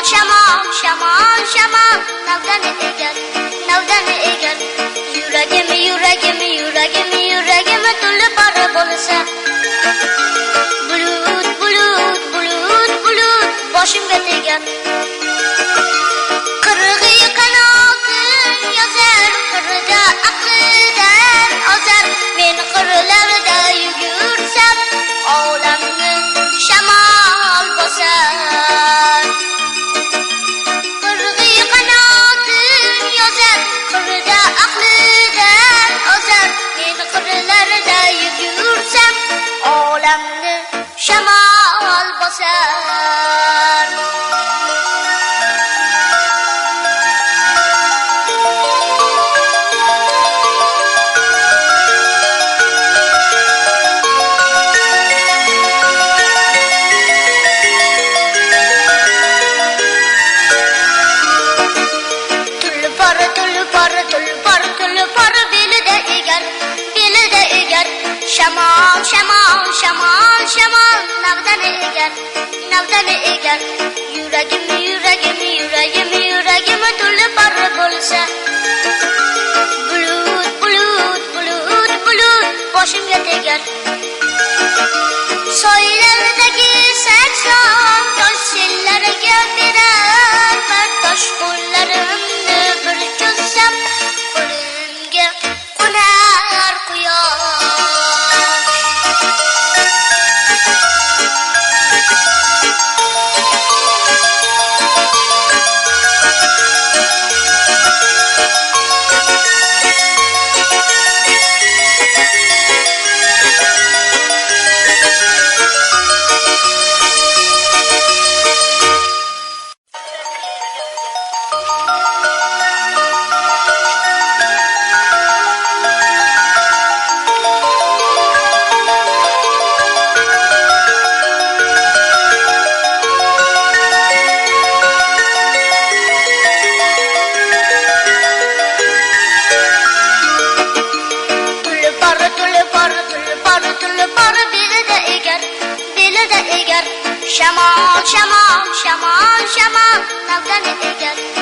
shamol, shamol, shamol, navdani egar, navdani egar. Yuragim, yuragim, yuragim, yuragim to'lib bor bo'lsa. Bulut, bulut, bulut, bulut boshimga tegar. Qirg'i qanotin yozar, qirda aqldan ozar. Men qirlarda yugursam, olamni shamol bosar. Qirg'i qanotin yozar, qirda aqldan ozar. Men qirlarda yugursam, olamni shamol bosar. Shamol, shamol, shamol, shamol, navdani egar, navdani egar. Yuragim, yuragim, yuragim, yuragim to'lib bor bo'lsa. Bulut, bulut, bulut, bulut boshimga tegar. Soylardagi sakson tosh sellarga berar, tosh qo'llarimni bir cho'zsam, qo'limga qo'nar quyosh. Shamol, shamol, shamol, shamol, navdani egar.